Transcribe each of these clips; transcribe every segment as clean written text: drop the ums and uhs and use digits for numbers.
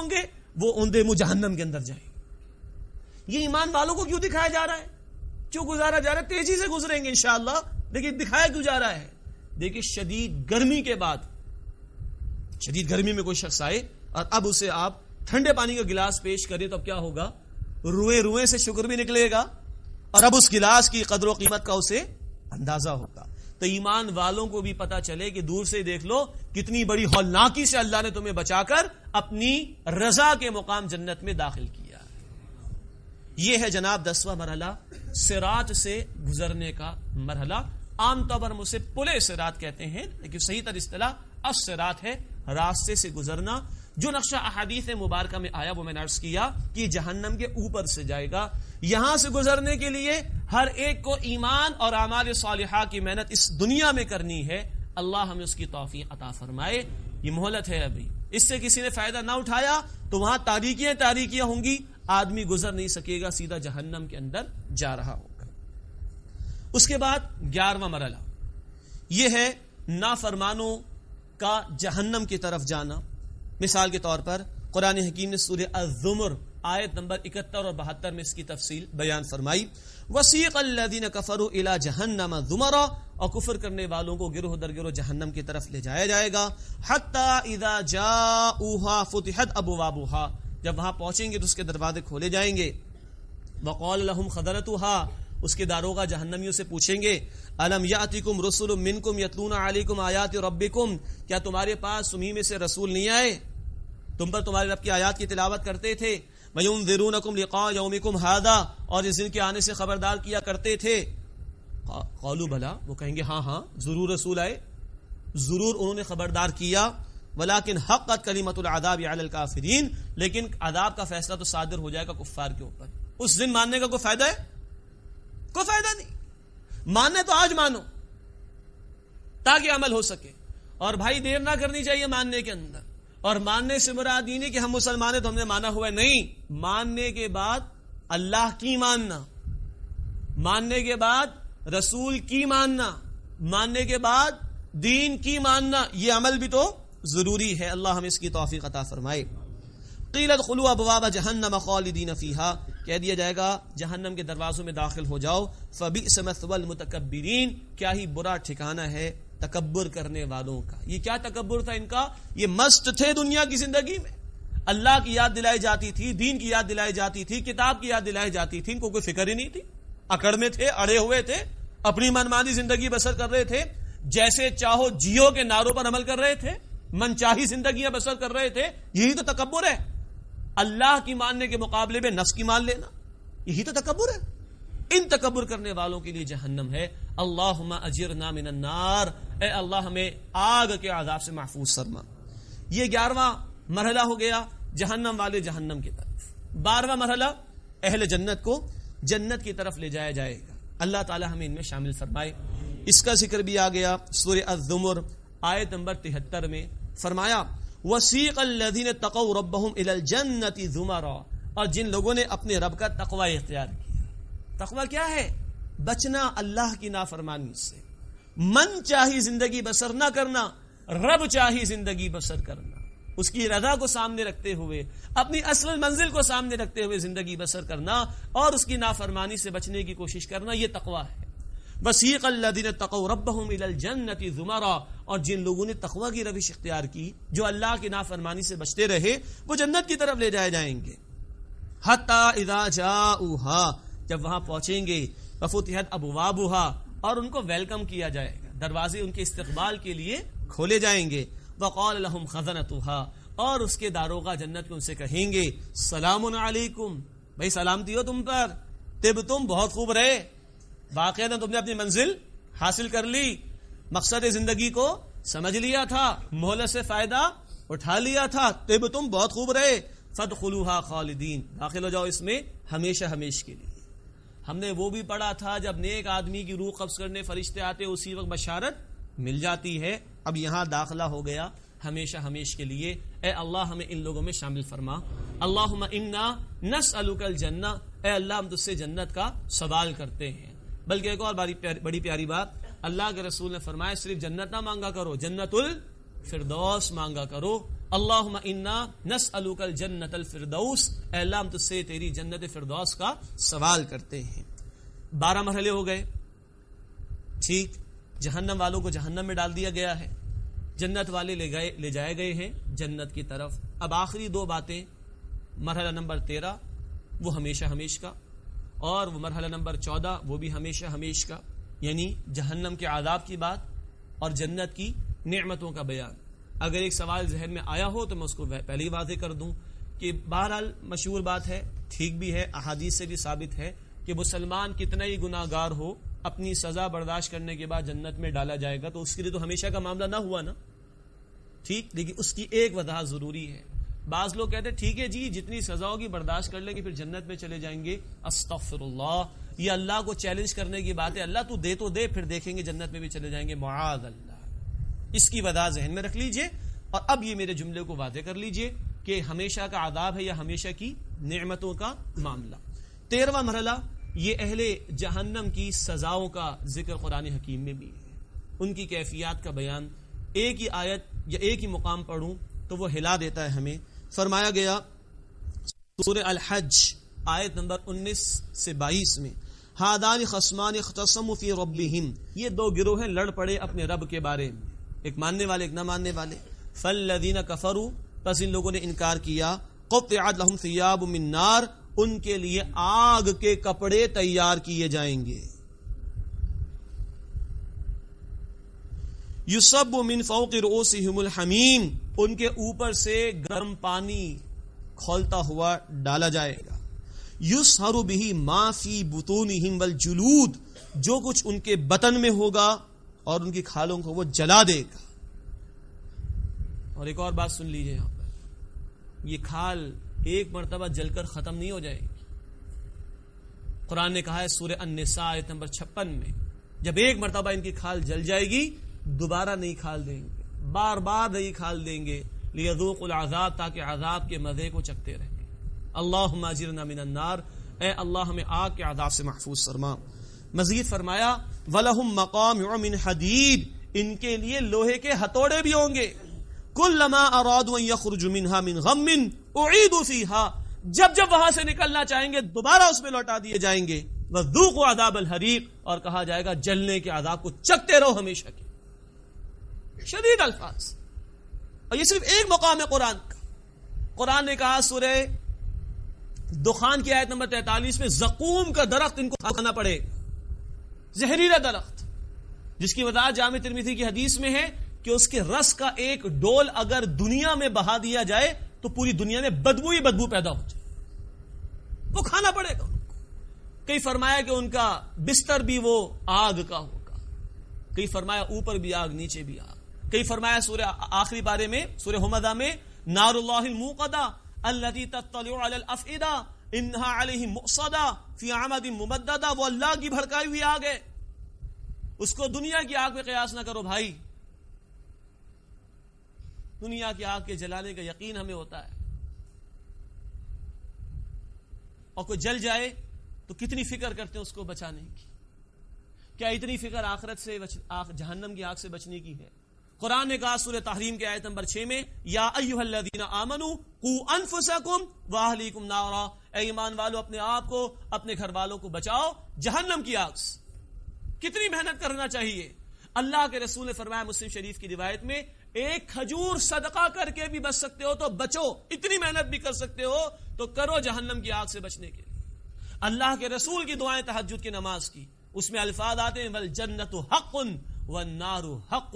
ہوں گے وہ اوندے منہ جہنم کے اندر جائیں گے۔ یہ ایمان والوں کو کیوں دکھایا جا رہا ہے؟ کیوں گزارا جا رہا ہے؟ تیزی سے گزریں گے انشاءاللہ، لیکن دکھایا کیوں جا رہا ہے؟ دیکھیں شدید گرمی کے بعد، شدید گرمی میں کوئی شخص آئے اور اب اسے آپ ٹھنڈے پانی کا گلاس پیش کریں تو اب کیا ہوگا؟ روئے روئے سے شکر بھی نکلے گا اور اب اس گلاس کی قدر و قیمت کا اسے اندازہ ہوگا۔ تو ایمان والوں کو بھی پتا چلے کہ دور سے دیکھ لو کتنی بڑی ہولناکی سے اللہ نے تمہیں بچا کر اپنی رضا کے مقام جنت میں داخل کیا۔ یہ ہے جناب 10واں مرحلہ، صراط سے گزرنے کا مرحلہ۔ عام طور پر ہم اسے پلے صراط کہتے ہیں، لیکن صحیح تر اصطلاح الصراط ہے، راستے سے گزرنا۔ جو نقشہ احادیث مبارکہ میں آیا وہ میں نے عرض کیا کہ جہنم کے اوپر سے جائے گا۔ یہاں سے گزرنے کے لیے ہر ایک کو ایمان اور اعمال صالحہ کی محنت اس دنیا میں کرنی ہے۔ اللہ ہمیں اس کی توفیق عطا فرمائے۔ یہ مہلت ہے، ابھی اس سے کسی نے فائدہ نہ اٹھایا تو وہاں تاریکیاں ہوں گی، آدمی گزر نہیں سکے گا، سیدھا جہنم کے اندر جا رہا ہوگا۔ اس کے بعد 11واں مرحلہ یہ ہے نافرمانوں کا جہنم کی طرف جانا۔ مثال کے طور پر قرآن حکیم نے سورہ الزمر آیت نمبر 71 اور 72 میں اس کی تفصیل بیان فرمائی۔ وسیق الذین کفروا الی جہنم زمرا، اور کفر کرنے والوں کو گروہ در گروہ جہنم کی طرف لے جایا جائے گا۔ حتی اذا جاؤها فتحت ابوابها، جب وہاں پہنچیں گے تو اس کے دروازے کھولے جائیں گے۔ وقال لهم خزنتها، اس کے داروغہ جہنمیوں سے پوچھیں گے الم یاتکم رسل منکم یتلون علیکم آیات ربکم، کیا تمہارے پاس تمہیں میں سے رسول نہیں آئے، تم پر تمہارے رب کی آیات کی تلاوت کرتے تھے؟ وَيُنذِرُونَكُمْ لِقَاءَ يَوْمِكُمْ هَذَا، اور اس دن کے آنے سے خبردار کیا کرتے تھے۔ قالوا بلا، وہ کہیں گے ہاں ضرور رسول آئے، ضرور انہوں نے خبردار کیا۔ ولیکن حقت کلمۃ العذاب علی الکافرین، لیکن عذاب کا فیصلہ تو صادر ہو جائے گا کفار کے اوپر۔ اس دن ماننے کا کوئی فائدہ ہے؟ کوئی فائدہ نہیں۔ ماننے تو آج مانو تاکہ عمل ہو سکے، اور بھائی دیر نہ کرنی چاہیے ماننے کے اندر۔ اور ماننے سے مراد یہ نہیں کہ ہم مسلمان ہیں تو ہم نے مانا ہوا ہے، نہیں، ماننے کے بعد اللہ کی ماننا، ماننے کے بعد رسول کی ماننا، ماننے کے بعد دین کی ماننا، یہ عمل بھی تو ضروری ہے۔ اللہ ہمیں اس کی توفیق عطا فرمائے۔ قیل ادخلوا ابواب جہنم خالدین فیہا، کہہ دیا جائے گا جہنم کے دروازوں میں داخل ہو جاؤ۔ فبئس مثوى المتکبرین، کیا ہی برا ٹھکانہ ہے تکبر کرنے والوں کا۔ یہ کیا تکبر تھا ان کا؟ یہ مست تھے دنیا کی زندگی میں، اللہ کی یاد دلائی جاتی تھی، دین کی یاد دلائی جاتی تھی، کتاب کی یاد دلائی جاتی تھی، ان کو کوئی فکر ہی نہیں تھی، اکڑ میں تھے، اڑے ہوئے تھے، اپنی منمانی زندگی بسر کر رہے تھے، جیسے چاہو جیو کے نعروں پر عمل کر رہے تھے، من چاہی زندگیاں بسر کر رہے تھے۔ یہی تو تکبر ہے، اللہ کی ماننے کے مقابلے میں نفس کی مان لینا، یہی تو تکبر ہے۔ ان تکبر کرنے والوں کے لیے جہنم ہے۔ اللہم اجرنا من النار، اے اللہ ہمیں آگ کے عذاب سے محفوظ فرما۔ یہ 11واں مرحلہ ہو گیا جہنم والے جہنم کی طرف۔ 12واں مرحلہ اہل جنت کو جنت کی طرف لے جایا جائے گا۔ اللہ تعالی ہمیں ان میں شامل فرمائے۔ اس کا ذکر بھی آ گیا سورہ الزمر آیت نمبر 73 میں، فرمایا وسیق الذین اتقوا ربهم الی الجنۃ زمرا، اور جن لوگوں نے اپنے رب کا تقوی اختیار کیا۔ تقوی کیا ہے؟ بچنا اللہ کی نافرمانی سے، من چاہی زندگی بسر نہ کرنا، رب چاہی زندگی بسر کرنا، اس کی رضا کو سامنے رکھتے ہوئے، اپنی اصل منزل کو سامنے رکھتے ہوئے زندگی بسر کرنا اور اس کی نافرمانی سے بچنے کی کوشش کرنا، یہ تقوی ہے۔ وسیق الذین اتقوا ربهم الی الجنۃ زمرا، اور جن لوگوں نے تقوی کی روش اختیار کی، جو اللہ کی نافرمانی سے بچتے رہے، وہ جنت کی طرف لے جائے جائیں گے۔ حتی اذا جاؤها، جب وہاں پہنچیں گے، وفتحت ابوابها، اور ان کو ویلکم کیا جائے گا، دروازے ان کے استقبال کے لیے کھولے جائیں گے۔ وقال لهم خزنتها، اور اس کے داروغہ جنت کو ان سے کہیں گے سلام علیکم، بھائی سلامتی ہو تم پر، طب تم بہت خوب رہے، واقعہ تم نے اپنی منزل حاصل کر لی، مقصد زندگی کو سمجھ لیا تھا، مہلت سے فائدہ اٹھا لیا تھا، طب تم بہت خوب رہے، فادخلوها خالدین، داخل ہو جاؤ اس میں ہمیشہ ہمیش کے لیے۔ ہم نے وہ بھی پڑھا تھا جب نیک آدمی کی روح قبض کرنے فرشتے آتے اسی وقت بشارت مل جاتی ہے، اب یہاں داخلہ ہو گیا ہمیشہ ہمیش کے لیے۔ اے اللہ ہمیں ان لوگوں میں شامل فرما۔ اللہم انا نسألک الجنہ، اے اللہ ہم تجھ سے جنت کا سوال کرتے ہیں۔ بلکہ ایک اور بڑی پیاری بات، اللہ کے رسول نے فرمایا صرف جنت نہ مانگا کرو، جنت الفردوس مانگا کرو۔ اللہم انا نسألک الجنت الفردوس، اے اللہ ہم تجھ سے تیری جنت فردوس کا سوال کرتے ہیں۔ 12 مرحلے ہو گئے، ٹھیک، جہنم والوں کو جہنم میں ڈال دیا گیا ہے، جنت والے لے جائے گئے ہیں جنت کی طرف۔ اب آخری 2 باتیں، مرحلہ نمبر 13 وہ ہمیشہ ہمیش کا، اور وہ مرحلہ نمبر 14 وہ بھی ہمیشہ ہمیش کا، یعنی جہنم کے عذاب کی بات اور جنت کی نعمتوں کا بیان۔ اگر ایک سوال ذہن میں آیا ہو تو میں اس کو پہلے ہی واضح کر دوں کہ بہرحال مشہور بات ہے، ٹھیک بھی ہے، احادیث سے بھی ثابت ہے کہ مسلمان کتنا ہی گناہ گار ہو، اپنی سزا برداشت کرنے کے بعد جنت میں ڈالا جائے گا، تو اس کے لیے تو ہمیشہ کا معاملہ نہ ہوا نا، ٹھیک، لیکن اس کی ایک وضاحت ضروری ہے۔ بعض لوگ کہتے ہیں ٹھیک ہے جی جتنی سزا ہوگی برداشت کر لیں گے پھر جنت میں چلے جائیں گے، استغفر اللہ، یہ اللہ کو چیلنج کرنے کی بات ہے، اللہ تو دے پھر دیکھیں گے جنت میں بھی چلے جائیں گے، معاذ اللہ۔ اس کی وضاحت ذہن میں رکھ لیجئے، اور اب یہ میرے جملے کو واضح کر لیجئے کہ ہمیشہ کا عذاب ہے یا ہمیشہ کی نعمتوں کا معاملہ۔ 13واں مرحلہ یہ اہل جہنم کی سزاؤں کا ذکر قرآن حکیم میں بھی ہے، ان کی کیفیات کا بیان۔ ایک ہی آیت یا ایک ہی مقام پڑھوں تو وہ ہلا دیتا ہے ہمیں۔ فرمایا گیا سورہ الحج آیت نمبر 19 سے 22 میں، ہادان خصمان اختصموا فی ربہم، یہ 2 گروہ ہیں لڑ پڑے اپنے رب کے بارے میں، ایک ماننے والے ایک نہ ماننے والے۔ فالذین کفروا، پس ان لوگوں نے انکار کیا، قطعت لہم ثیاب من نار، ان کے لیے آگ کے کپڑے تیار کیے جائیں گے۔ یصب من فوق رؤوسہم الحمیم، ان کے اوپر سے گرم پانی کھولتا ہوا ڈالا جائے گا۔ یصہر بہ ما فی بطونہم والجلود، جو کچھ ان کے بطن میں ہوگا اور ان کی کھالوں کو وہ جلا دے گا۔ اور ایک اور بات سن لیجئے، یہاں پر یہ کھال ایک مرتبہ جل کر ختم نہیں ہو جائے گی۔ قرآن نے کہا ہے سورہ النساء آیت نمبر 56 میں، جب ایک مرتبہ ان کی کھال جل جائے گی دوبارہ نہیں کھال دیں گے، بار بار نہیں کھال دیں گے، لیذوقوا العذاب، تاکہ عذاب کے مزے کو چکھتے رہیں۔ اللہم اجرنا من النار، اے اللہ ہمیں آگ کے عذاب سے محفوظ فرما۔ مزید فرمایا وَلَهُمْ مَقَامِعُ مِنْ حَدِيدٍ، ان کے لیے لوہے کے ہتھوڑے بھی ہوں گے۔ كُلَّمَا أَرَادُوا أَن يَخْرُجُوا مِنْهَا مِنْ غَمٍّ أُعِيدُوا فِيهَا، جب وہاں سے نکلنا چاہیں گے دوبارہ اس میں لوٹا دیے جائیں گے۔ وَذُوقُوا عَذَابَ الْحَرِيقِ، اور کہا جائے گا جلنے کے عذاب کو چکھتے رہو ہمیشہ کے۔ شدید الفاظ، اور یہ صرف ایک مقام ہے قرآن کا۔ قرآن نے کہا سورہ دخان کی آیت نمبر 43 میں، زقوم کا درخت ان کو کھانا پڑے گا، زہریلا درخت، جس کی وضاحت جامع ترمذی کی حدیث میں ہے کہ اس کے رس کا ایک ڈول اگر دنیا میں بہا دیا جائے تو پوری دنیا میں بدبو ہی بدبو پیدا ہو جائے، وہ کھانا پڑے گا ان کو۔ کئی فرمایا کہ ان کا بستر بھی وہ آگ کا ہوگا، کئی فرمایا اوپر بھی آگ نیچے بھی آگ، کئی فرمایا سورہ آخری بارے میں سورہ حمزہ میں، نار اللہ الموقدہ التی تطلع علی الافئدہ انہا علیہم مؤصدہ فی عمد ممددہ، وہ اللہ کی بھڑکائی ہوئی آگ ہے، اس کو دنیا کی آگ میں قیاس نہ کرو بھائی۔ دنیا کی آگ کے جلانے کا یقین ہمیں ہوتا ہے، اور کوئی جل جائے تو کتنی فکر کرتے ہیں اس کو بچانے کی، کیا اتنی فکر آخرت سے جہنم کی آگ سے بچنے کی ہے؟ قرآن نے کہا سورہ تحریم کے آیت نمبر 6 میں، یا ایھا الذین آمنوا قوا انفسکم واہلیکم نارا، اے ایمان والو اپنے آپ کو اپنے گھر والوں کو بچاؤ جہنم کی آگ سے۔ کتنی محنت کرنا چاہیے؟ اللہ کے رسول نے فرمایا مسلم شریف کی روایت میں، ایک کھجور صدقہ کر کے بھی بچ سکتے ہو تو بچو، اتنی محنت بھی کر سکتے ہو تو کرو جہنم کی آگ سے بچنے کے لیے۔ اللہ کے رسول کی دعائیں تہجد کی نماز کی، اس میں الفاظ آتے ہیں والجنت حق والنار حق،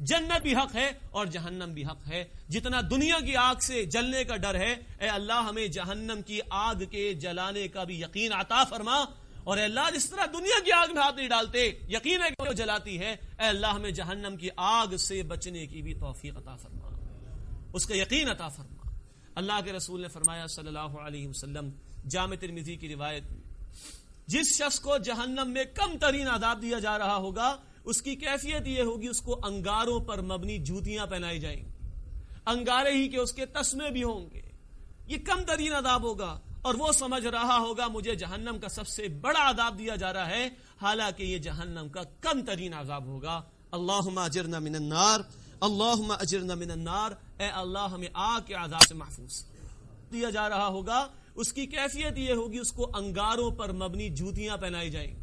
جنت بھی حق ہے اور جہنم بھی حق ہے۔ جتنا دنیا کی آگ سے جلنے کا ڈر ہے، اے اللہ ہمیں جہنم کی آگ کے جلانے کا بھی یقین عطا فرما، اور اے اللہ جس طرح دنیا کی آگ میں ہاتھ نہیں ڈالتے یقین ہے کہ وہ جلاتی ہے، اے اللہ ہمیں جہنم کی آگ سے بچنے کی بھی توفیق عطا فرما، اس کا یقین عطا فرما۔ اللہ کے رسول نے فرمایا صلی اللہ علیہ وسلم، جامع ترمذی کی روایت میں، جس شخص کو جہنم میں کم ترین عذاب دیا جا رہا ہوگا اس کی کیفیت یہ ہوگی، اس کو انگاروں پر مبنی جوتیاں پہنائی جائیں گی، انگارے ہی کے اس کے تسمے بھی ہوں گے، یہ کم ترین عذاب ہوگا، اور وہ سمجھ رہا ہوگا مجھے جہنم کا سب سے بڑا عذاب دیا جا رہا ہے، حالانکہ یہ جہنم کا کم ترین عذاب ہوگا۔ اللہم اجرنا من النار، اللہم اجرنا من النار، اے اللہ ہمیں آگ کے عذاب سے محفوظ دیا جا رہا ہوگا، اس کی کیفیت یہ ہوگی اس کو انگاروں پر مبنی جوتیاں پہنائی جائیں گی،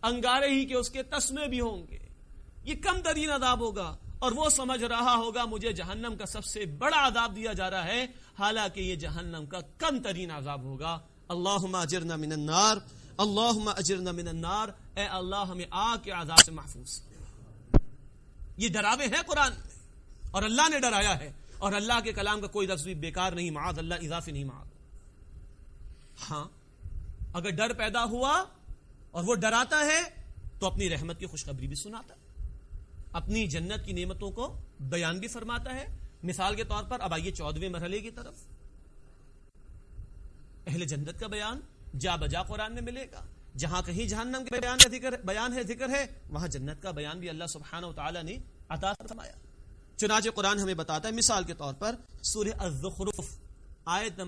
انگارے ہی کہ اس کے تسمے بھی ہوں گے. یہ کم ترین عذاب ہوگا اور وہ سمجھ رہا ہوگا مجھے جہنم کا سب سے بڑا عذاب دیا جا رہا ہے، حالانکہ یہ جہنم کا کم ترین عذاب ہوگا. اللہم اجرنا من النار، اللہم اجرنا من النار، اے اللہ ہمیں آگ کے عذاب سے محفوظ. یہ ڈراوے ہیں قرآن میں اور اللہ نے ڈرایا ہے، اور اللہ کے کلام کا کوئی لفظ بھی بیکار نہیں، معاذ اللہ، اضافی نہیں، معاذ. ہاں اگر ڈر پیدا ہوا اور وہ ڈراتا ہے تو اپنی رحمت کی خوشخبری بھی سناتا ہے، اپنی جنت کی نعمتوں کو بیان بھی فرماتا ہے. مثال کے طور پر اب آئیے 14ویں مرحلے کی طرف. اہل جنت کا بیان جا بجا قرآن میں ملے گا. جہاں کہیں جہنم کے بیان ہے ذکر ہے، وہاں جنت کا بیان بھی اللہ سبحانہ و تعالیٰ نے عطا فرمایا. چنانچہ قرآن ہمیں بتاتا ہے، مثال کے طور پر سورہ الزخرف آیت نمبر